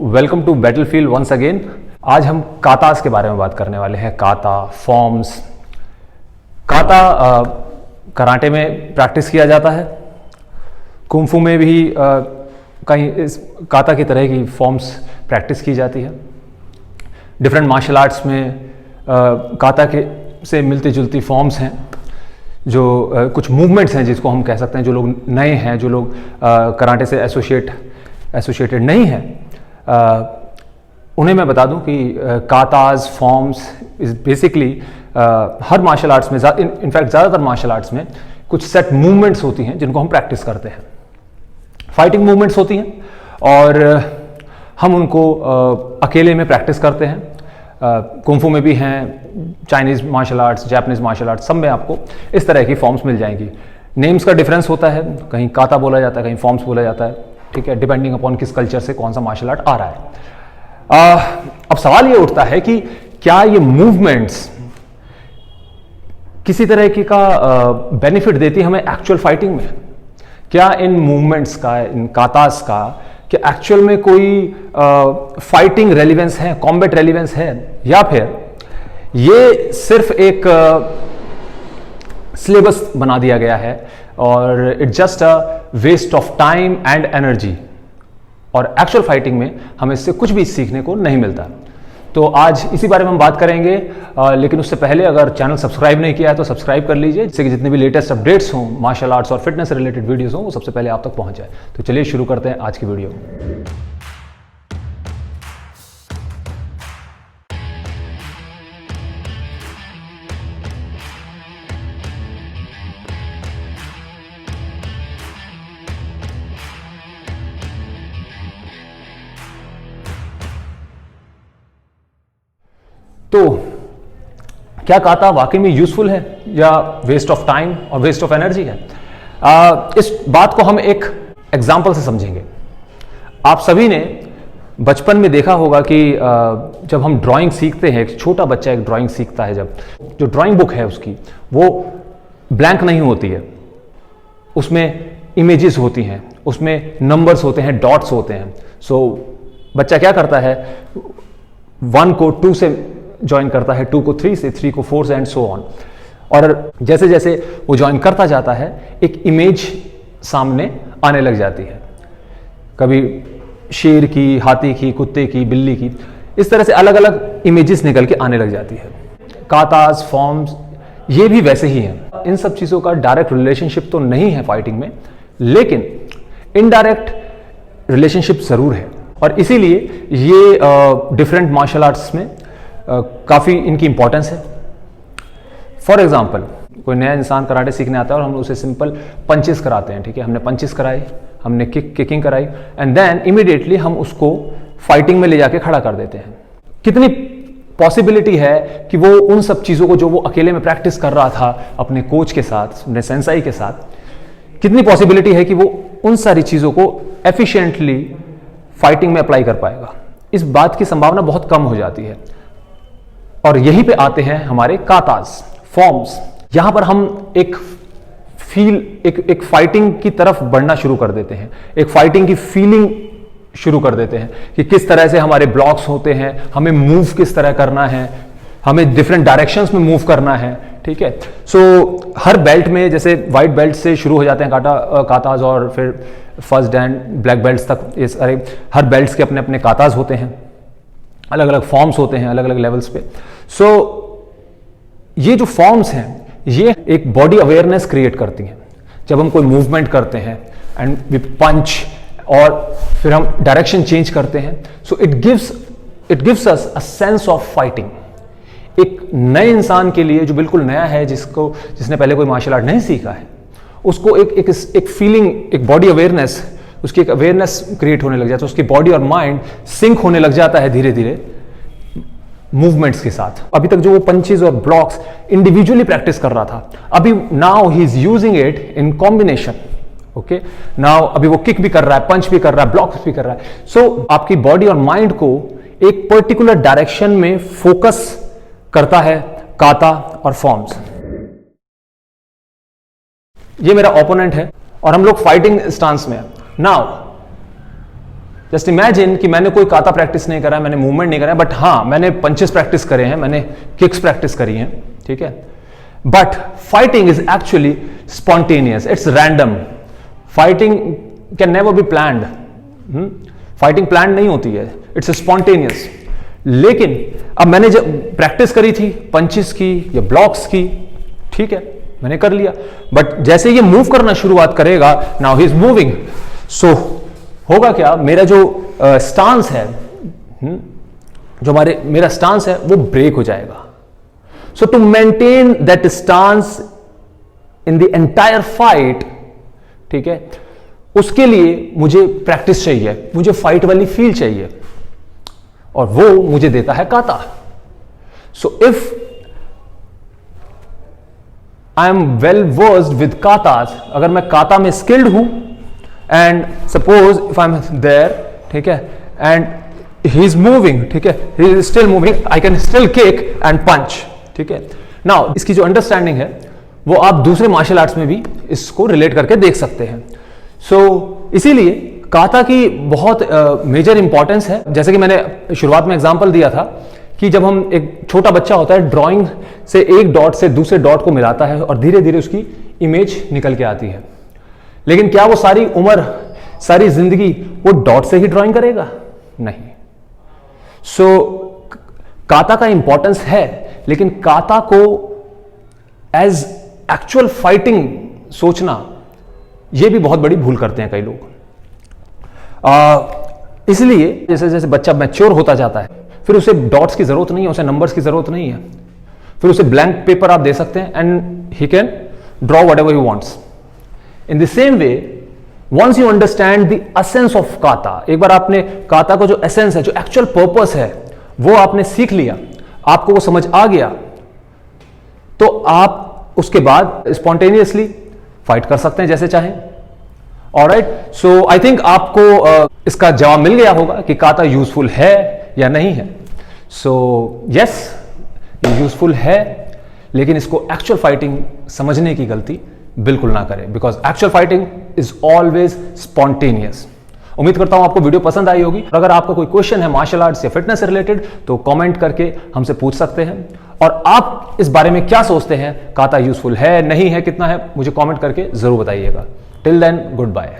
Welcome to battlefield once again. आज हम कातास के बारे में बात करने वाले हैं। काता, फॉर्म्स। काता कराटे में प्रैक्टिस किया जाता है। कुंफू में भी कहीं इस काता की तरह की फॉर्म्स प्रैक्टिस की जाती है। डिफरेंट मार्शल आर्ट्स में काता के से मिलती जुलती फॉर्म्स हैं, जो कुछ मूवमेंट्स हैं जिसको हम कह सकते हैं। जो लोग नए हैं, जो लोग कराटे से एसोसिएटेड नहीं हैं, उन्हें मैं बता दूं कि काताज फॉर्म्स इज बेसिकली हर मार्शल आर्ट्स में, इनफैक्ट ज़्यादातर मार्शल आर्ट्स में कुछ सेट मूवमेंट्स होती हैं जिनको हम प्रैक्टिस करते हैं। फाइटिंग मूवमेंट्स होती हैं और हम उनको अकेले में प्रैक्टिस करते हैं। कुंफू में भी हैं, Chinese martial arts, Japanese martial arts, सब में आपको इस तरह की फॉर्म्स मिल जाएंगी। नेम्स का डिफरेंस होता है, कहीं काता बोला जाता है, कहीं फॉर्म्स बोला जाता है, ठीक है, डिपेंडिंग अपॉन किस कल्चर से कौन सा मार्शल आर्ट आ रहा है। अब सवाल ये उठता है कि क्या ये मूवमेंट्स किसी तरह की का बेनिफिट देती है हमें एक्चुअल फाइटिंग में? क्या इन मूवमेंट्स का, इन कातास का, क्या एक्चुअल में कोई फाइटिंग रेलिवेंस है, कॉम्बैट रेलिवेंस है, या फिर ये सिर्फ एक सिलेबस बना दिया गया है और it's just a waste of time and energy, और एक्चुअल फाइटिंग में हमें इससे कुछ भी सीखने को नहीं मिलता? तो आज इसी बारे में हम बात करेंगे। लेकिन उससे पहले अगर चैनल सब्सक्राइब नहीं किया है तो सब्सक्राइब कर लीजिए, जिससे कि जितने भी लेटेस्ट अपडेट्स हों, मार्शल आर्ट्स और फिटनेस रिलेटेड वीडियोस हों, वो सबसे पहले आप तक पहुंच जाए। तो चलिए शुरू करते हैं आज की वीडियो। तो क्या काता वाकई में यूजफुल है या वेस्ट ऑफ टाइम और वेस्ट ऑफ एनर्जी है? इस बात को हम एक एग्जाम्पल से समझेंगे। आप सभी ने बचपन में देखा होगा कि जब हम ड्राइंग सीखते हैं, एक छोटा बच्चा एक ड्राइंग सीखता है, जब जो ड्राइंग बुक है उसकी वो ब्लैंक नहीं होती है, उसमें इमेजेस होती हैं, उसमें नंबर्स होते हैं, डॉट्स होते हैं। सो बच्चा क्या करता है, 1 को 2 से ज्वाइन करता है, 2 को 3 से, 3 को 4 से, एंड सो ऑन। और जैसे जैसे वो ज्वाइन करता जाता है, एक इमेज सामने आने लग जाती है, कभी शेर की, हाथी की, कुत्ते की, बिल्ली की, इस तरह से अलग अलग इमेजेस निकल के आने लग जाती है। कातास, फॉर्म्स, ये भी वैसे ही हैं। इन सब चीज़ों का डायरेक्ट रिलेशनशिप तो नहीं है फाइटिंग में, लेकिन इनडायरेक्ट रिलेशनशिप ज़रूर है, और इसीलिए ये डिफरेंट मार्शल आर्ट्स में काफ़ी इनकी इंपॉर्टेंस है। फॉर एग्जाम्पल, कोई नया इंसान कराटे सीखने आता है और हम उसे सिंपल पंचेस कराते हैं, ठीक है, हमने पंचेस कराई, हमने किकिंग कराई, एंड देन इमीडिएटली हम उसको फाइटिंग में ले जाके खड़ा कर देते हैं। कितनी पॉसिबिलिटी है कि वो उन सब चीज़ों को जो वो अकेले में प्रैक्टिस कर रहा था अपने कोच के साथ, अपने सेंसाई के साथ, कितनी पॉसिबिलिटी है कि वो उन सारी चीज़ों को एफिशिएंटली फाइटिंग में अप्लाई कर पाएगा? इस बात की संभावना बहुत कम हो जाती है। और यहीं पे आते हैं हमारे काताज, फॉर्म्स। यहां पर हम एक फाइटिंग की तरफ बढ़ना शुरू कर देते हैं, एक फाइटिंग की फीलिंग शुरू कर देते हैं कि किस तरह से हमारे ब्लॉक्स होते हैं, हमें मूव किस तरह करना है, हमें डिफरेंट डायरेक्शंस में मूव करना है, ठीक है। सो हर बेल्ट में, जैसे वाइट बेल्ट से शुरू हो जाते हैं काताज, और फिर फर्स्ट एंड ब्लैक बेल्ट्स तक, ये सारे हर बेल्ट्स के अपने अपने काताज होते हैं, अलग अलग फॉर्म्स होते हैं अलग अलग लेवल्स पे। सो ये जो फॉर्म्स हैं, ये एक बॉडी अवेयरनेस क्रिएट करती हैं। जब हम कोई मूवमेंट करते हैं एंड वी पंच, और फिर हम डायरेक्शन चेंज करते हैं, so it gives us a sense of fighting. एक नए इंसान के लिए, जो बिल्कुल नया है, जिसने पहले कोई मार्शल आर्ट नहीं सीखा है, उसको एक फीलिंग, एक बॉडी अवेयरनेस, उसकी एक अवेयरनेस क्रिएट होने लग जाता है, उसकी बॉडी और माइंड सिंक होने लग जाता है धीरे धीरे मूवमेंट्स के साथ। अभी तक जो वो पंचेस और ब्लॉक्स इंडिविजुअली प्रैक्टिस कर रहा था, अभी now he is using it in combination. Okay, now अभी वो किक भी कर रहा है, पंच भी कर रहा है, ब्लॉक्स भी कर रहा है। सो आपकी बॉडी और माइंड को एक पर्टिकुलर डायरेक्शन में फोकस करता है काता और फॉर्म्स। ये मेरा ओपोनेंट है और हम लोग फाइटिंग स्टांस में हैं। नाउ जस्ट इमेजिन कि मैंने कोई काता प्रैक्टिस नहीं करा, मैंने मूवमेंट नहीं करा, बट हाँ मैंने पंचेस प्रैक्टिस करे हैं, मैंने किक्स प्रैक्टिस करी हैं, ठीक है। But fighting is actually spontaneous, it's random. Fighting can never be planned, fighting plan नहीं होती है, इट्स स्पॉन्टेनियस। लेकिन अब मैंने जब प्रैक्टिस करी थी पंचेस की या ब्लॉक्स की, ठीक है, मैंने कर लिया, बट जैसे ये मूव करना शुरुआत करेगा, नाउ ही इज मूविंग, सो होगा क्या, मेरा जो स्टांस है, जो मेरा स्टांस है वो ब्रेक हो जाएगा। So to maintain that stance in the entire fight, ठीक है, उसके लिए मुझे प्रैक्टिस चाहिए, मुझे फाइट वाली फील चाहिए, और वो मुझे देता है kata. So if I am well versed with katas, अगर मैं काता में स्किल्ड हूं, and suppose if I am there, ठीक है, एंड ही इज मूविंग, ठीक है, he is still moving, I can still kick and punch, ठीक है। नाउ इसकी जो अंडरस्टैंडिंग है वो आप दूसरे मार्शल आर्ट्स में भी इसको रिलेट करके देख सकते हैं। सो इसीलिए काता की बहुत मेजर इंपॉर्टेंस है। जैसे कि मैंने शुरुआत में एग्जांपल दिया था कि जब हम, एक छोटा बच्चा होता है, ड्राइंग से एक डॉट से दूसरे डॉट को मिलाता है और धीरे धीरे उसकी इमेज निकल के आती है, लेकिन क्या वो सारी उम्र, सारी जिंदगी वो डॉट से ही ड्राइंग करेगा? नहीं। सो काता का इंपॉर्टेंस है, लेकिन काता को एज एक्चुअल फाइटिंग सोचना, ये भी बहुत बड़ी भूल करते हैं कई लोग। इसलिए जैसे जैसे बच्चा मैच्योर होता जाता है, फिर उसे डॉट्स की जरूरत नहीं है, उसे नंबर्स की जरूरत नहीं है, फिर उसे ब्लैंक पेपर आप दे सकते हैं and he can draw whatever he wants. In the same way, once you understand the essence of kata, एक बार आपने काता का जो एसेंस है, जो एक्चुअल पर्पस है, वो आपने सीख लिया, आपको वो समझ आ गया, तो आप उसके बाद स्पॉन्टेनियसली फाइट कर सकते हैं जैसे चाहें। ऑलराइट, सो आई थिंक आपको इसका जवाब मिल गया होगा कि काता यूजफुल है या नहीं है। सो यस, ये यूजफुल है, लेकिन इसको एक्चुअल फाइटिंग समझने की गलती बिल्कुल ना करें, because actual fighting is always spontaneous. उम्मीद करता हूं आपको वीडियो पसंद आई होगी। अगर आपका कोई क्वेश्चन है मार्शल आर्ट्स या फिटनेस से रिलेटेड, तो कमेंट करके हमसे पूछ सकते हैं। और आप इस बारे में क्या सोचते हैं, काता यूजफुल है, नहीं है, कितना है, मुझे कमेंट करके जरूर बताइएगा। Till then, good bye.